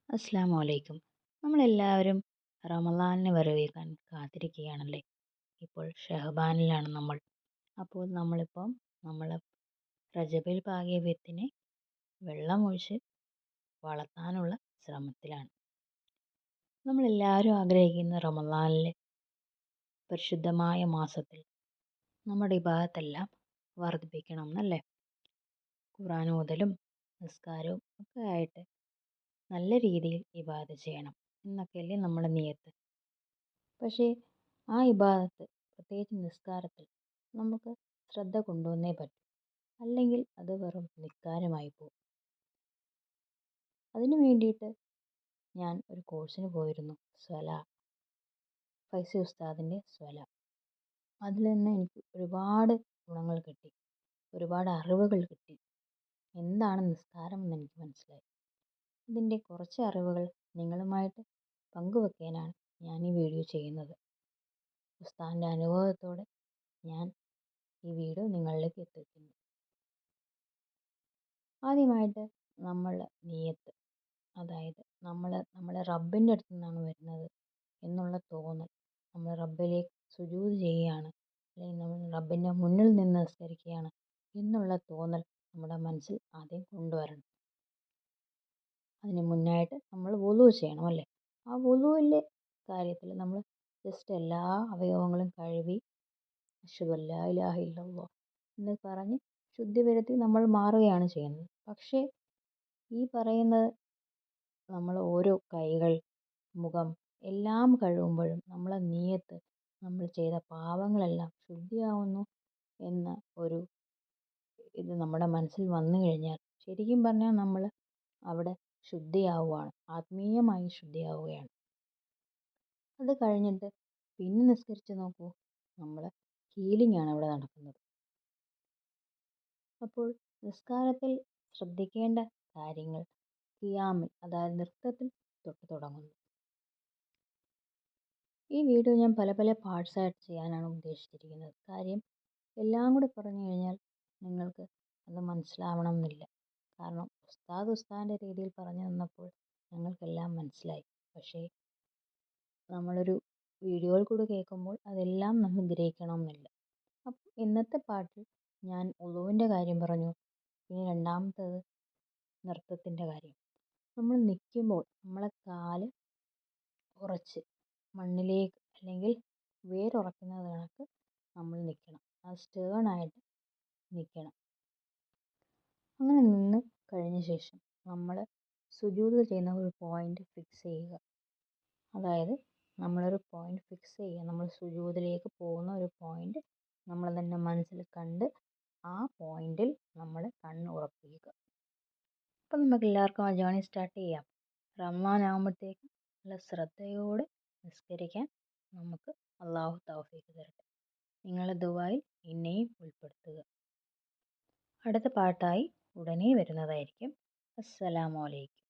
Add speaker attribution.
Speaker 1: അസ്സലാമു അലൈക്കും. നമ്മളെല്ലാവരും റമളാനിനെ വരവേൽക്കാൻ കാത്തിരിക്കുകയാണല്ലേ. ഇപ്പോൾ ഷഹബാനിലാണ് നമ്മൾ. അപ്പോൾ നമ്മളിപ്പം നമ്മളെ റജബിൽ പാകിയ വിത്തിനെ വെള്ളമൊഴിച്ച് വളർത്താനുള്ള ശ്രമത്തിലാണ്. നമ്മളെല്ലാവരും ആഗ്രഹിക്കുന്ന റമളാനിലെ പരിശുദ്ധമായ മാസത്തിൽ നമ്മുടെ ഇബാദത്തെല്ലാം വർദ്ധിപ്പിക്കണം എന്നല്ലേ. ഖുർആൻ ഓതലും നിസ്കാരവും ഒക്കെ ആയിട്ട് നല്ല രീതിയിൽ ഇബാദത്ത് ചെയ്യണം എന്നൊക്കെയല്ലേ നമ്മുടെ നിയത്ത്. പക്ഷേ ആ ഇബാദത്ത്, പ്രത്യേകിച്ച് നിസ്കാരത്തിൽ നമുക്ക് ശ്രദ്ധ കൊണ്ടുവന്നേ പറ്റൂ. അല്ലെങ്കിൽ അത് വെറും നിസ്കാരമായി പോകും. അതിനു വേണ്ടിയിട്ട് ഞാൻ ഒരു കോഴ്സിന് പോയിരുന്നു, സ്വല, ഫൈസി ഉസ്താദിൻ്റെ സ്വല. അതിൽ നിന്ന് എനിക്ക് ഒരുപാട് ഗുണങ്ങൾ കിട്ടി, ഒരുപാട് അറിവുകൾ കിട്ടി. എന്താണ് നിസ്കാരം എന്ന് എനിക്ക് മനസ്സിലായി. ഇതിൻ്റെ കുറച്ച് അറിവുകൾ നിങ്ങളുമായിട്ട് പങ്കുവെക്കാനാണ് ഞാൻ ഈ വീഡിയോ ചെയ്യുന്നത്. ഉസ്താദിൻ്റെ അനുഭവത്തോടെ ഞാൻ ഈ വീഡിയോ നിങ്ങളിലേക്ക് എത്തിക്കുന്നു. ആദ്യമായിട്ട് നമ്മൾ നിയത്ത്, അതായത് നമ്മളെ റബ്ബിൻ്റെ അടുത്ത് നിന്നാണ് വരുന്നത് എന്നുള്ള തോന്നൽ. നമ്മൾ റബ്ബിലേക്ക് സുജൂദ് ചെയ്യുകയാണ്, അല്ലെങ്കിൽ നമ്മൾ റബ്ബിൻ്റെ മുന്നിൽ നിന്ന് നിസ്കരിക്കുകയാണ് എന്നുള്ള തോന്നൽ നമ്മുടെ മനസ്സിൽ ആദ്യം കൊണ്ടുവരണം. അതിന് മുന്നായിട്ട് നമ്മൾ വുളു ചെയ്യണം അല്ലേ. ആ വുളുവിൻ്റെ കാര്യത്തിൽ നമ്മൾ ജസ്റ്റ് എല്ലാ അവയവങ്ങളും കഴുകി അശ്ഹദു അല്ലാ ഇലാഹ ഇല്ലല്ലാഹ് എന്ന് പറഞ്ഞ് ശുദ്ധി വരുത്തി നമ്മൾ മാറുകയാണ് ചെയ്യുന്നത്. പക്ഷേ ഈ പറയുന്നത് നമ്മൾ ഓരോ കൈകൾ, മുഖം എല്ലാം കഴുകുമ്പോഴും നമ്മളെ നിയത്ത്, നമ്മൾ ചെയ്ത പാവങ്ങളെല്ലാം ശുദ്ധിയാവുന്നു എന്ന ഒരു ഇത് നമ്മുടെ മനസ്സിൽ വന്നു കഴിഞ്ഞാൽ ശരിക്കും പറഞ്ഞാൽ നമ്മൾ അവിടെ ശുദ്ധിയാവുകയാണ്, ആത്മീയമായി ശുദ്ധിയാവുകയാണ്. അത് കഴിഞ്ഞിട്ട് പിന്നെ നിസ്കരിച്ച് നോക്കൂ, നമ്മൾ ഹീലിംഗ് ആണ് അവിടെ നടക്കുന്നത്. അപ്പോൾ നിസ്കാരത്തിൽ ശ്രദ്ധിക്കേണ്ട കാര്യങ്ങൾ ഖിയാമിൽ, അതായത് നൃത്തത്തിൽ തൊട്ട് തുടങ്ങുന്നു. ഈ വീഡിയോ ഞാൻ പല പല പാർട്സായിട്ട് ചെയ്യാനാണ് ഉദ്ദേശിച്ചിരിക്കുന്നത്. കാര്യം എല്ലാം കൂടെ പറഞ്ഞു കഴിഞ്ഞാൽ നിങ്ങൾക്ക് അത് മനസ്സിലാവണം എന്നില്ല. കാരണം ഉസ്താദിൻ്റെ രീതിയിൽ പറഞ്ഞു തന്നപ്പോൾ ഞങ്ങൾക്കെല്ലാം മനസ്സിലായി. പക്ഷേ നമ്മളൊരു വീഡിയോയിൽ കൂടെ കേൾക്കുമ്പോൾ അതെല്ലാം നമ്മൾ ഗ്രഹിക്കണം എന്നില്ല. അപ്പം ഇന്നത്തെ പാട്ടിൽ ഞാൻ ഉളുവിൻ്റെ കാര്യം പറഞ്ഞു. പിന്നെ രണ്ടാമത്തേത് നൃത്തത്തിൻ്റെ കാര്യം. നമ്മൾ നിൽക്കുമ്പോൾ നമ്മളെ കാല് ഉറച്ച് മണ്ണിലേക്ക്, അല്ലെങ്കിൽ വേരുറക്കുന്നത് കണക്ക് നമ്മൾ നിൽക്കണം. അത് സ്റ്റേണായിട്ട് നിൽക്കണം. അങ്ങനെ നിന്ന് കഴിഞ്ഞ ശേഷം നമ്മൾ സുജൂദ് ചെയ്യുന്ന ഒരു പോയിന്റ് ഫിക്സ് ചെയ്യുക. അതായത് നമ്മളൊരു പോയിന്റ് ഫിക്സ് ചെയ്യുക, നമ്മൾ സുജൂദിലേക്ക് പോകുന്ന ഒരു പോയിന്റ് നമ്മൾ തന്നെ മനസ്സിൽ കണ്ട് ആ പോയിന്റിൽ നമ്മൾ കണ്ണ് ഉറപ്പിക്കുക. അപ്പം നമുക്ക് എല്ലാവർക്കും ആ ജേണി സ്റ്റാർട്ട് ചെയ്യാം. റമളാൻ ആകുമ്പോഴത്തേക്കും നല്ല ശ്രദ്ധയോടെ നിസ്കരിക്കാൻ നമുക്ക് അള്ളാഹു തൗഫീഖ് തരട്ടെ. നിങ്ങളുടെ ദുആയിൽ എന്നെയും ഉൾപ്പെടുത്തുക. അടുത്ത പാട്ടായി ഉടനെ വരുന്നതായിരിക്കും. അസ്സലാമു അലൈക്കും.